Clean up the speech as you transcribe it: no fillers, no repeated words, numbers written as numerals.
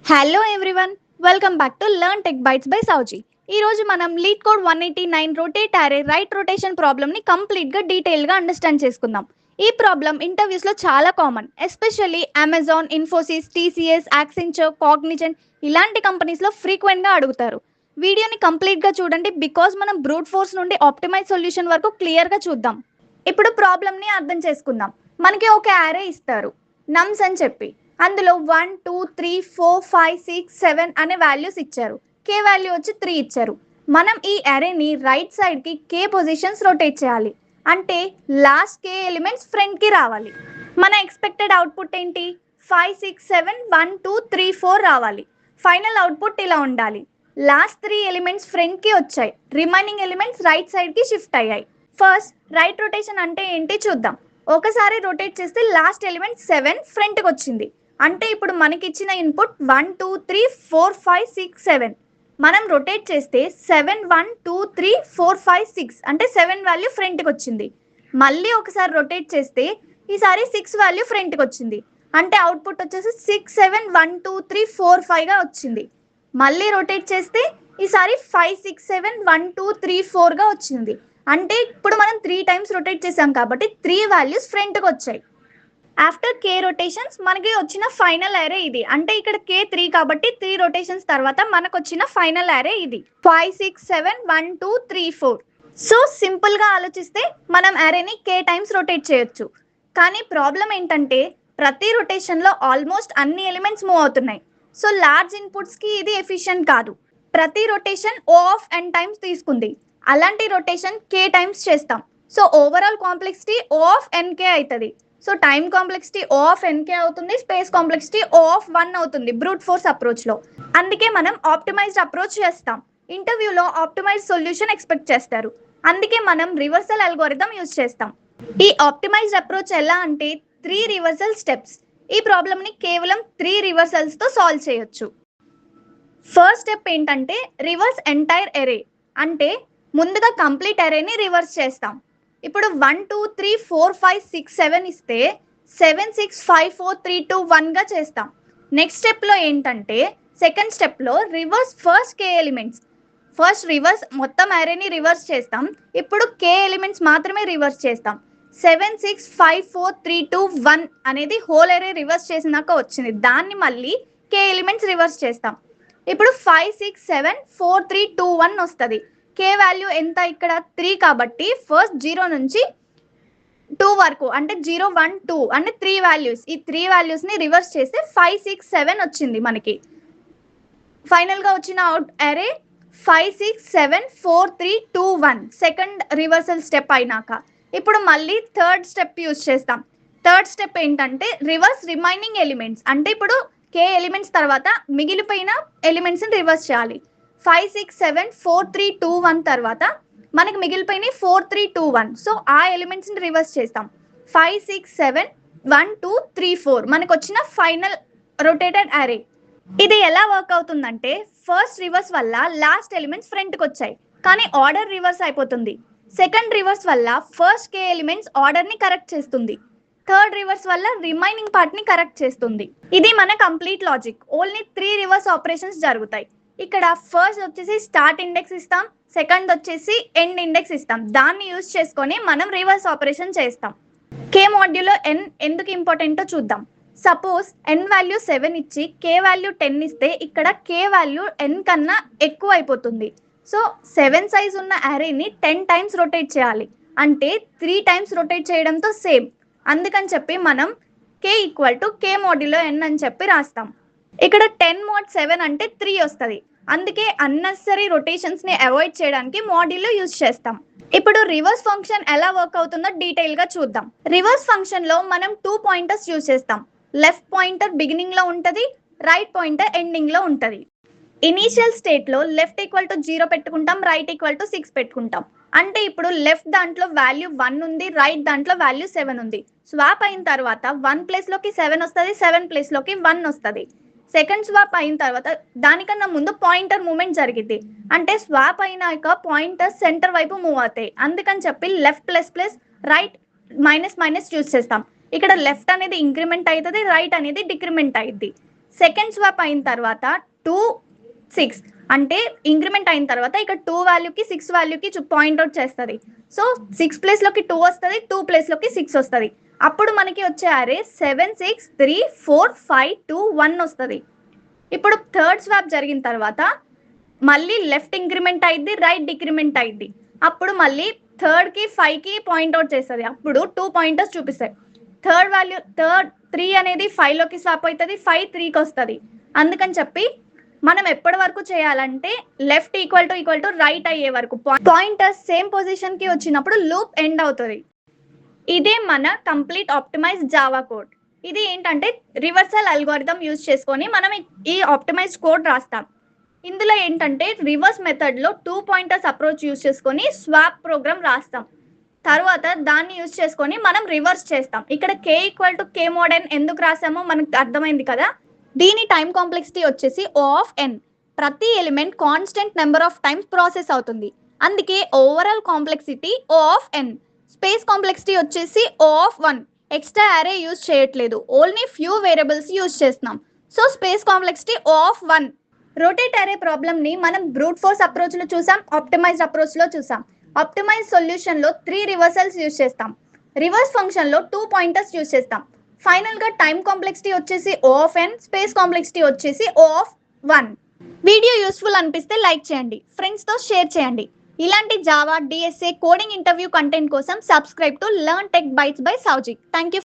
Hello everyone, welcome back to learn tech bytes by Sowji. ఈ రోజు మనం LeetCode 189 rotate array right rotation problem ని complete గా detail గా అండర్స్టాండ్ చేసుకుందాం. ఈ ప్రాబ్లమ్ ఇంటర్వ్యూస్ లో చాలా common, especially Amazon, Infosys, TCS, Accenture, Cognizant ఇలాంటి కంపెనీస్ లో ఫ్రీక్వెంట్ గా అడుగుతారు. వీడియోని కంప్లీట్ గా చూడండి, బికాస్ మనం బ్రూట్ ఫోర్స్ నుండి ఆప్టిమైజ్ సొల్యూషన్ వరకు క్లియర్ గా చూద్దాం. ఇప్పుడు ప్రాబ్లమ్ ని అర్థం చేసుకుందాం. మనకి ఒక అరే ఇస్తారు నమ్స్ అని చెప్పి, అందులో 1 2 3 4 5 6 7 అనే వాల్యూస్ ఇచ్చారు. కే వాల్యూ వచ్చి 3 ఇచ్చారు. మనం ఈ అరేని రైట్ సైడ్ కి కే పొజిషన్స్ రొటేట్ చేయాలి. అంటే లాస్ట్ కే ఎలిమెంట్స్ ఫ్రంట్ కి రావాలి. మన ఎక్స్పెక్టెడ్ అవుట్పుట్ ఏంటి? 5 6 7 1 2 3 4 రావాలి. ఫైనల్ అవుట్పుట్ ఇలా ఉండాలి. లాస్ట్ 3 ఎలిమెంట్స్ ఫ్రంట్ కి వచ్చాయి, రిమైనింగ్ ఎలిమెంట్స్ రైట్ సైడ్ కి షిఫ్ట్ అయ్యాయి. ఫస్ట్ రైట్ రొటేషన్ అంటే ఏంటి చూద్దాం. ఒకసారి రొటేట్ చేస్తే లాస్ట్ ఎలిమెంట్ 7 ఫ్రంట్ కి వచ్చింది. అంటే ఇప్పుడు మనకి ఇచ్చిన ఇన్పుట్ 1 2 3 4 5 6 7. మనం రొటేట్ చేస్తే 7 1 2 3 4 5 6 అంటే 7 వాల్యూ ఫ్రంట్కి వచ్చింది. మళ్ళీ ఒకసారి రొటేట్ చేస్తే ఈసారి 6 వాల్యూ ఫ్రంట్కి వచ్చింది. అంటే అవుట్పుట్ వచ్చేసి 6 7 1 2 3 4 5గా వచ్చింది. మళ్ళీ రొటేట్ చేస్తే ఈసారి 5 6 7 1 2 3 4గా వచ్చింది. అంటే ఇప్పుడు మనం 3 టైమ్స్ రొటేట్ చేసాం కాబట్టి 3 వాల్యూస్ ఫ్రంట్కి వచ్చాయి. ఆఫ్టర్ కే రొటేషన్స్ మనకి వచ్చిన ఫైనల్ అరే ఇది. అంటే ఇక్కడ కే 3 కాబట్టి 3 రొటేషన్స్ తర్వాత మనకు వచ్చిన ఫైనల్ అరే ఇది 5 6 7 1 2 3 4. సో సింపుల్ గా ఆలోచిస్తే మనం అరేని కే టైమ్స్ రొటేట్ చేయొచ్చు. కానీ ప్రాబ్లం ఏంటంటే ప్రతి రొటేషన్ లో ఆల్మోస్ట్ అన్ని ఎలిమెంట్స్ మూవ్ అవుతున్నాయి. సో లార్జ్ ఇన్పుట్స్ కి ఇది ఎఫిషియెంట్ కాదు. ప్రతి rotation O of n times తీసుకుంది. అలాంటి రొటేషన్ కే టైమ్స్ చేస్తాం. So overall complexity O of n k అవుతుంది. So time complexity O of n k అవుతుంది, స్పేస్ కాంప్లెక్సిటీ ఓ ఆఫ్ 1 అవుతుంది బ్రూట్ ఫోర్స్ అప్రోచ్ లో. అందుకే మనం ఆప్టిమైజ్డ్ అప్రోచ్ చేస్తాం. ఇంటర్వ్యూలో ఆప్టిమైజ్ సొల్యూషన్ ఎక్స్పెక్ట్ చేస్తారు. అందుకే మనం రివర్సల్ అల్గోరిథం యూజ్ చేస్తాం. ఈ ఆప్టిమైజ్డ్ అప్రోచ్ ఎలా అంటే 3 రివర్సల్ స్టెప్స్. ఈ ప్రాబ్లమ్ ని కేవలం 3 రివర్సల్స్ తో సాల్వ్ చేయొచ్చు. ఫస్ట్ స్టెప్ ఏంటంటే రివర్స్ ఎంటైర్ అరే. అంటే ముందుగా కంప్లీట్ అరేని రివర్స్ చేస్తాం. ఇప్పుడు 1 2 3 4 5 6 7 ఇస్తే 7 6 5 4 3 2 1గా చేస్తాం. నెక్స్ట్ స్టెప్లో ఏంటంటే సెకండ్ స్టెప్లో రివర్స్ ఫస్ట్ కే ఎలిమెంట్స్. ఫస్ట్ రివర్స్ మొత్తం అరేని రివర్స్ చేస్తాం. ఇప్పుడు కే ఎలిమెంట్స్ మాత్రమే రివర్స్ చేస్తాం. 7 6 5 4 3 2 1 అనేది హోల్ అరే రివర్స్ చేసినాక వచ్చింది. దాన్ని మళ్ళీ కే ఎలిమెంట్స్ రివర్స్ చేస్తాం. ఇప్పుడు 5 6 7 4 3 2 1 వస్తుంది. కే వాల్యూ ఎంత? ఇక్కడ 3 కాబట్టి ఫస్ట్ 0 నుంచి 2 వరకు అంటే 0 1 2 అంటే 3 వాల్యూస్. ఈ 3 వాల్యూస్ని రివర్స్ చేస్తే 5 6 7 వచ్చింది మనకి. ఫైనల్గా వచ్చిన అవుట్ అరే 5 6 7 4 3 2 1 సెకండ్ రివర్సల్ స్టెప్ అయినాక. ఇప్పుడు మళ్ళీ థర్డ్ స్టెప్ యూజ్ చేస్తాం. థర్డ్ స్టెప్ ఏంటంటే రివర్స్ రిమైనింగ్ ఎలిమెంట్స్. అంటే ఇప్పుడు కే ఎలిమెంట్స్ తర్వాత మిగిలిపోయిన ఎలిమెంట్స్ని రివర్స్ చేయాలి. 5 6 7 4 3 2 1 తర్వాత మనకి మిగిలిపోయిన 4 3 2 1. సో ఆ ఎలిమెంట్స్ని రివర్స్ చేస్తాం. 5 6 7 1 2 3 4 మనకు వచ్చిన ఫైనల్ రొటేటెడ్ అరే. ఇది ఎలా వర్క్ అవుతుందంటే ఫస్ట్ రివర్స్ వల్ల లాస్ట్ ఎలిమెంట్స్ ఫ్రంట్కి వచ్చాయి, కానీ ఆర్డర్ రివర్స్ అయిపోతుంది. సెకండ్ రివర్స్ వల్ల ఫస్ట్ కే ఎలిమెంట్స్ ఆర్డర్ని కరెక్ట్ చేస్తుంది. థర్డ్ రివర్స్ వల్ల రిమైనింగ్ పార్ట్ని కరెక్ట్ చేస్తుంది. ఇది మన complete logic. Only 3 reverse operations జరుగుతాయి. ఇక్కడ ఫస్ట్ వచ్చేసి స్టార్ట్ ఇండెక్స్ ఇస్తాం, సెకండ్ వచ్చేసి ఎండ్ ఇండెక్స్ ఇస్తాం. దాన్ని యూజ్ చేసుకొని మనం రివర్స్ ఆపరేషన్ చేస్తాం. కే మాడ్యూల్లో ఎన్ ఎందుకు ఇంపార్టెంటో చూద్దాం. సపోజ్ ఎన్ వాల్యూ 7 ఇచ్చి కే వాల్యూ 10 ఇస్తే ఇక్కడ కే వాల్యూ ఎన్ కన్నా ఎక్కువ అయిపోతుంది. సో 7 సైజ్ ఉన్న అరేని 10 టైమ్స్ రొటేట్ చేయాలి. అంటే 3 టైమ్స్ రొటేట్ చేయడంతో సేమ్. అందుకని చెప్పి మనం కే ఈక్వల్ టు కే మాడ్యూల్లో ఎన్ అని చెప్పి రాస్తాం. ఇక్కడ 10 mod 7 అంటే 3 వస్తుంది. అందుకే అన్నెసరీ రొటేషన్స్ని అవాయిడ్ చేయడానికి మాడ్యూల్లో యూజ్ చేస్తాం. ఇప్పుడు రివర్స్ ఫంక్షన్ ఎలా వర్క్ అవుతుందో డీటెయిల్గా చూద్దాం. రివర్స్ ఫంక్షన్లో మనం 2 పాయింటర్స్ యూజ్ చేస్తాం. లెఫ్ట్ పాయింటర్ బిగినింగ్లో ఉంటుంది, రైట్ పాయింటర్ ఎండింగ్లో ఉంటుంది. ఇనీషియల్ స్టేట్లో లెఫ్ట్ ఈక్వల్ టు 0 పెట్టుకుంటాం, రైట్ ఈక్వల్ టు 6 పెట్టుకుంటాం. అంటే ఇప్పుడు లెఫ్ట్ దాంట్లో వాల్యూ 1 ఉంది, రైట్ దాంట్లో వాల్యూ 7 ఉంది. స్వాప్ అయిన తర్వాత 1 ప్లేస్లోకి 7 వస్తుంది, 7 ప్లేస్లోకి 1 వస్తుంది. సెకండ్ స్వాప్ అయిన తర్వాత దానికన్నా ముందు పాయింటర్ మూవ్మెంట్ జరిగింది. అంటే స్వాప్ అయినాక పాయింటర్ సెంటర్ వైపు మూవ్ అవుతాయి. అందుకని చెప్పి left plus plus, right minus minus use చేస్తాం. ఇక్కడ లెఫ్ట్ అనేది ఇంక్రిమెంట్ అవుతుంది, రైట్ అనేది డిక్రిమెంట్ అయింది. సెకండ్ స్వాప్ అయిన తర్వాత 2 6 అంటే ఇంక్రిమెంట్ అయిన తర్వాత ఇక్కడ 2 వాల్యూకి 6 వాల్యూకి పాయింట్అవుట్ చేస్తుంది. సో 6 ప్లేస్లోకి 2 వస్తుంది, 2 ప్లేస్లోకి 6 వస్తుంది. అప్పుడు మనకి వచ్చే అరే 7 6 3 4 5 2 1 వస్తుంది. ఇప్పుడు థర్డ్ స్వాప్ జరిగిన తర్వాత మళ్ళీ లెఫ్ట్ ఇంక్రిమెంట్ అయింది, రైట్ డిక్రిమెంట్ అయింది. అప్పుడు మళ్ళీ థర్డ్కి 5కి పాయింట్అవుట్ చేస్తుంది. అప్పుడు 2 పాయింటర్స్ చూపిస్తాయి. థర్డ్ 3 అనేది 5లోకి స్వాప్ అవుతుంది, 5 3కి వస్తుంది. అందుకని చెప్పి మనం ఎప్పటి వరకు చేయాలంటే లెఫ్ట్ ఈక్వల్ టు రైట్ అయ్యే వరకు పాయింటర్స్ సేమ్ పొజిషన్కి వచ్చినప్పుడు లూప్ ఎండ్ అవుతుంది. ఇదే మన కంప్లీట్ ఆప్టిమైజ్ జావా కోడ్. ఇది ఏంటంటే రివర్సల్ అల్గోరిథం యూజ్ చేసుకొని మనం ఈ ఆప్టిమైజ్ కోడ్ రాస్తాం. ఇందులో ఏంటంటే రివర్స్ మెథడ్లో 2 పాయింటర్స్ అప్రోచ్ యూజ్ చేసుకొని స్వాప్ ప్రోగ్రామ్ రాస్తాం. తర్వాత దాన్ని యూజ్ చేసుకొని మనం రివర్స్ చేస్తాం. ఇక్కడ k = k mod n ఎందుకు రాసామో మనకు అర్థమైంది కదా. దీని టైం కాంప్లెక్సిటీ వచ్చేసి O of n. ప్రతి element constant number of times process అవుతుంది, అందుకే overall complexity O of n. Space complexity వచ్చేసి O of 1. ఎక్స్ట్రా అరే యూజ్ చేయట్లేదు, ఓన్లీ ఫ్యూ వేరియబుల్స్ యూజ్ చేస్తున్నాం. So space complexity O of 1. Rotate అరే ప్రాబ్లమ్ని మనం బ్రూట్ ఫోర్స్ అప్రోచ్లో చూసాం, ఆప్టిమైజ్డ్ అప్రోచ్లో చూసాం. ఆప్టిమైజ్ సొల్యూషన్లో 3 రివర్సల్స్ యూజ్ చేస్తాం. రివర్స్ ఫంక్షన్లో 2 పాయింటర్స్ యూజ్ చేస్తాం. ఫైనల్గా టైం కాంప్లెక్సిటీ వచ్చేసి O of n, space complexity వచ్చేసి O of 1. వీడియో యూస్ఫుల్ అనిపిస్తే లైక్ చేయండి, ఫ్రెండ్స్తో షేర్ చేయండి. ఇలాంటి Java, DSA, coding interview content కోసం subscribe to learn tech bytes by Soujik. Thank you.